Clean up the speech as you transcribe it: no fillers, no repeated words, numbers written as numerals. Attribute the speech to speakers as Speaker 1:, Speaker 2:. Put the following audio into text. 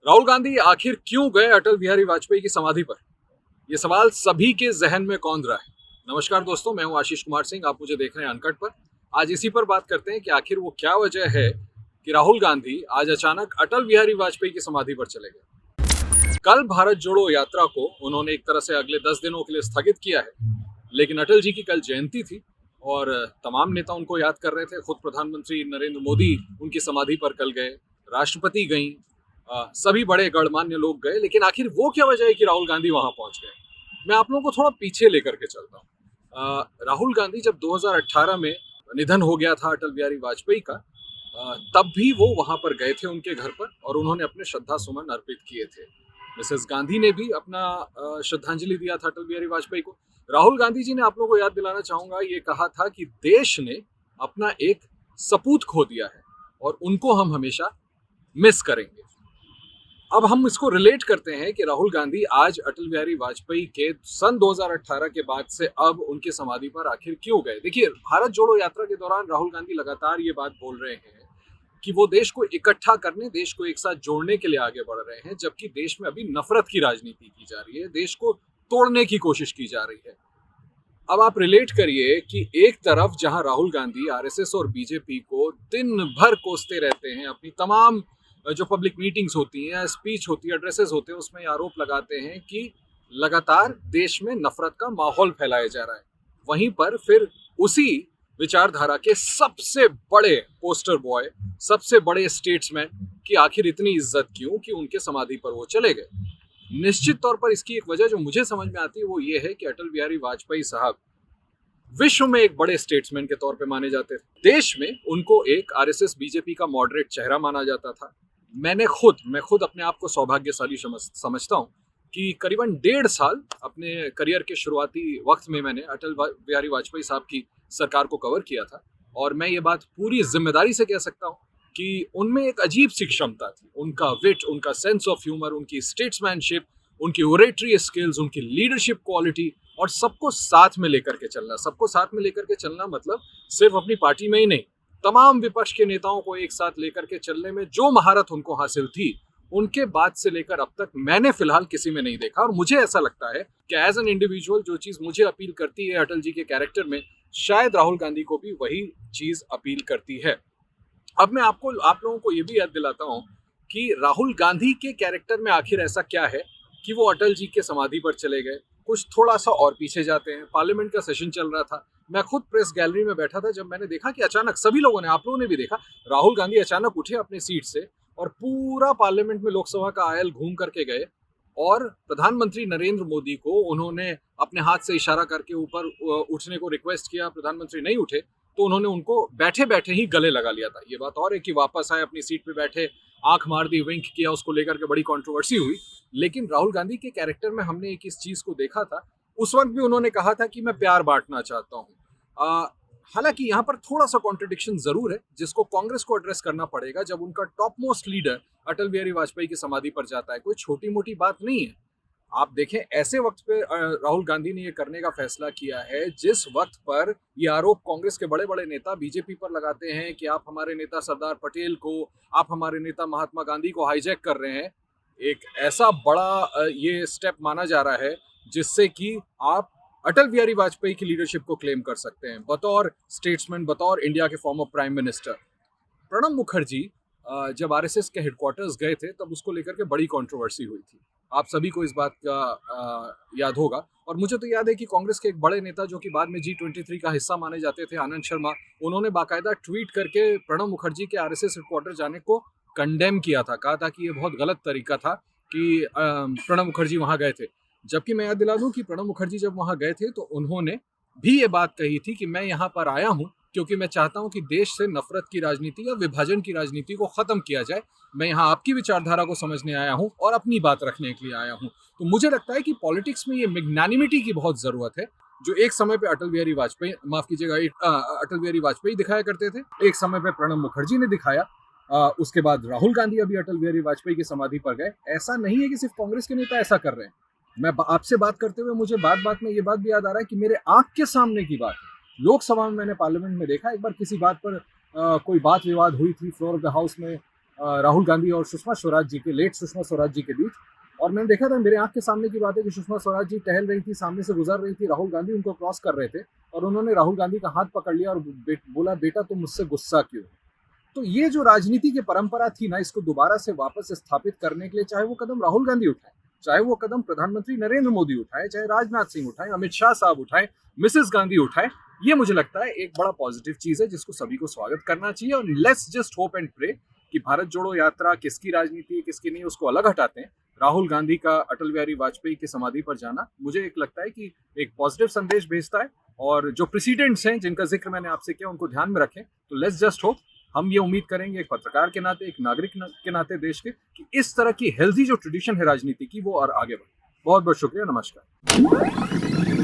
Speaker 1: राहुल गांधी आखिर क्यों गए अटल बिहारी वाजपेयी की समाधि पर? यह सवाल सभी के जहन में कौंध रहा है। नमस्कार दोस्तों, मैं हूं आशीष कुमार सिंह। आप मुझे देख रहे हैं अनकट पर। आज इसी पर बात करते हैं कि आखिर वो क्या वजह है कि राहुल गांधी आज अचानक अटल बिहारी वाजपेयी की समाधि पर चले गए। कल भारत जोड़ो यात्रा को उन्होंने एक तरह से अगले 10 दिनों के लिए स्थगित किया है, लेकिन अटल जी की कल जयंती थी और तमाम नेता उनको याद कर रहे थे। खुद प्रधानमंत्री नरेंद्र मोदी उनकी समाधि पर कल गए, राष्ट्रपति गई, सभी बड़े गणमान्य लोग गए। लेकिन आखिर वो क्या वजह है कि राहुल गांधी वहां पहुंच गए? मैं आप लोगों को थोड़ा पीछे लेकर के चलता हूँ। राहुल गांधी जब 2018 में निधन हो गया था अटल बिहारी वाजपेयी का, तब भी वो वहां पर गए थे उनके घर पर और उन्होंने अपने श्रद्धा सुमन अर्पित किए थे। मिसेस गांधी ने भी अपना श्रद्धांजलि दिया था अटल बिहारी वाजपेयी को। राहुल गांधी जी ने आप लोगों को याद दिलाना चाहूंगा, ये कहा था कि देश ने अपना एक सपूत खो दिया है और उनको हम हमेशा मिस करेंगे। अब हम इसको रिलेट करते हैं कि राहुल गांधी आज अटल बिहारी वाजपेयी के सन 2018 के बाद से अब उनकी समाधि पर आखिर क्यों गए। देखिए, भारत जोड़ो यात्रा के दौरान राहुल गांधी लगातार ये बात बोल रहे हैं कि वो देश को इकट्ठा करने, देश को एक साथ जोड़ने के लिए आगे बढ़ रहे हैं, जबकि देश में अभी नफरत की राजनीति की जा रही है, देश को तोड़ने की कोशिश की जा रही है। अब आप रिलेट करिए कि एक तरफ जहां राहुल गांधी आरएसएस और बीजेपी को दिन भर कोसते रहते हैं, अपनी तमाम जो पब्लिक मीटिंग्स होती हैं, स्पीच होती है, एड्रेसेस होते हैं, उसमें आरोप लगाते हैं कि लगातार देश में नफरत का माहौल फैलाया जा रहा है। वहीं पर फिर उसी विचारधारा के सबसे बड़े पोस्टर बॉय, सबसे बड़े स्टेट्समैन की आखिर इतनी इज्जत क्यों कि उनके समाधि पर वो चले गए। निश्चित तौर पर इसकी एक वजह जो मुझे समझ में आती है वो ये है कि अटल बिहारी वाजपेयी साहब विश्व में एक बड़े स्टेट्समैन के तौर पे माने जाते थे। देश में उनको एक आरएसएस बीजेपी का मॉडरेट चेहरा माना जाता था। मैं खुद अपने आप को सौभाग्यशाली समझता हूँ कि करीबन 1.5 साल अपने करियर के शुरुआती वक्त में मैंने अटल बिहारी वाजपेयी साहब की सरकार को कवर किया था और मैं ये बात पूरी जिम्मेदारी से कह सकता हूँ कि उनमें एक अजीब सी क्षमता थी। उनका विट, उनका सेंस ऑफ ह्यूमर, उनकी स्टेट्समैनशिप, उनकी ओरेटरी स्किल्स, उनकी लीडरशिप क्वालिटी और सबको साथ में लेकर के चलना। सबको साथ में लेकर के चलना मतलब सिर्फ अपनी पार्टी में ही नहीं, तमाम विपक्ष के नेताओं को एक साथ लेकर के चलने में जो महारत उनको हासिल थी, उनके बाद से लेकर अब तक मैंने फिलहाल किसी में नहीं देखा। और मुझे ऐसा लगता है कि एज एन इंडिविजुअल जो चीज मुझे अपील करती है अटल जी के कैरेक्टर में, शायद राहुल गांधी को भी वही चीज अपील करती है। अब मैं आप लोगों को ये भी याद दिलाता हूँ कि राहुल गांधी के कैरेक्टर में आखिर ऐसा क्या है कि वो अटल जी के समाधि पर चले गए। कुछ थोड़ा सा और पीछे जाते हैं, पार्लियामेंट का सेशन चल रहा था, मैं खुद प्रेस गैलरी में बैठा था जब मैंने देखा कि अचानक सभी लोगों ने, आप लोगों ने भी देखा, राहुल गांधी अचानक उठे अपने सीट से और पूरा पार्लियामेंट में लोकसभा का आयल घूम करके गए और प्रधानमंत्री नरेंद्र मोदी को उन्होंने अपने हाथ से इशारा करके ऊपर उठने को रिक्वेस्ट किया। प्रधानमंत्री नहीं उठे तो उन्होंने उनको बैठे बैठे ही गले लगा लिया था। ये बात और है कि वापस आए, अपनी सीट पे बैठे, आंख मार दी, विंक किया, उसको लेकर के बड़ी कंट्रोवर्सी हुई। लेकिन राहुल गांधी के कैरेक्टर में हमने एक इस चीज को देखा था। उस वक्त भी उन्होंने कहा था कि मैं प्यार बांटना चाहता हूँ। हालांकि यहाँ पर थोड़ा सा कॉन्ट्रडिक्शन जरूर है जिसको कांग्रेस को एड्रेस करना पड़ेगा जब उनका top most leader Atal Bihari Vajpayee की समाधि पर जाता है। कोई छोटी मोटी बात नहीं है। आप देखें, ऐसे वक्त पे राहुल गांधी ने ये करने का फैसला किया है जिस वक्त पर ये आरोप कांग्रेस के बड़े बड़े नेता बीजेपी पर लगाते हैं कि आप हमारे नेता सरदार पटेल को, आप हमारे नेता महात्मा गांधी को हाईजैक कर रहे हैं। एक ऐसा बड़ा ये स्टेप माना जा रहा है जिससे कि आप अटल बिहारी वाजपेयी की लीडरशिप को क्लेम कर सकते हैं बतौर स्टेट्समैन, बतौर इंडिया के former prime minister. Pranab Mukherjee जब आरएसएस के हेडक्वार्टर्स गए थे तब उसको लेकर के बड़ी कंट्रोवर्सी हुई थी। आप सभी को इस बात का याद होगा। और मुझे तो याद है कि कांग्रेस के एक बड़े नेता जो कि बाद में G23 का हिस्सा माने जाते थे, आनंद शर्मा, उन्होंने बाकायदा ट्वीट करके प्रणब मुखर्जी के आरएसएस हेडक्वार्टर जाने को कंडेम किया था। कहा था कि ये बहुत गलत तरीका था कि प्रणब मुखर्जी वहां गए थे। जबकि मैं याद दिला दूं कि प्रणब मुखर्जी जब वहां गए थे तो उन्होंने भी ये बात कही थी कि मैं यहाँ पर आया हूँ क्योंकि मैं चाहता हूँ कि देश से नफरत की राजनीति या विभाजन की राजनीति को खत्म किया जाए। मैं यहाँ आपकी विचारधारा को समझने आया हूँ और अपनी बात रखने के लिए आया हूँ। तो मुझे लगता है कि पॉलिटिक्स में ये मैग्नानिमिटी की बहुत जरूरत है, जो एक समय पे अटल बिहारी वाजपेयी, माफ कीजिएगा, अटल बिहारी वाजपेयी दिखाया करते थे, एक समय पे प्रणब मुखर्जी ने दिखाया। उसके बाद राहुल गांधी अभी अटल बिहारी वाजपेयी की समाधि पर गए। ऐसा नहीं है कि सिर्फ कांग्रेस के नेता ऐसा कर रहे हैं। मैं आपसे बात करते हुए मुझे बात में ये बात भी याद आ रहा है कि मेरे आंख के सामने की बात है। लोकसभा में मैंने पार्लियामेंट में देखा, एक बार किसी बात पर कोई बात विवाद हुई थी फ्लोर ऑफ द हाउस में, राहुल गांधी और सुषमा स्वराज जी के, लेट सुषमा स्वराज जी के बीच। और मैंने देखा था, मेरे आंख के सामने की बात है कि सुषमा स्वराज जी टहल रही थी, सामने से गुजर रही थी, राहुल गांधी उनको क्रॉस कर रहे थे और उन्होंने राहुल गांधी का हाथ पकड़ लिया और बोला, बेटा तुम मुझसे गुस्सा क्यों। तो ये जो राजनीति की परंपरा थी ना, इसको दोबारा से वापस स्थापित करने के लिए चाहे वो कदम राहुल गांधी उठाए, चाहे वो कदम प्रधानमंत्री नरेंद्र मोदी उठाए, चाहे राजनाथ सिंह उठाए, अमित शाह साहब उठाए, मिसेस गांधी उठाए, ये मुझे लगता है एक बड़ा पॉजिटिव चीज है जिसको सभी को स्वागत करना चाहिए। और let's just hope and pray कि भारत जोड़ो यात्रा किसकी राजनीति है किसकी नहीं, उसको अलग हटाते हैं। राहुल गांधी का अटल बिहारी वाजपेयी की समाधि पर जाना मुझे एक लगता है कि एक पॉजिटिव संदेश भेजता है। और जो प्रेसिडेंट्स हैं जिनका जिक्र मैंने आपसे किया उनको ध्यान में रखें। तो लेट्स जस्ट होप, हम ये उम्मीद करेंगे एक पत्रकार के नाते, एक नागरिक के नाते देश के, कि इस तरह की हेल्दी जो ट्रेडिशन है राजनीति की वो और आगे बढ़े। बहुत बहुत शुक्रिया, नमस्कार।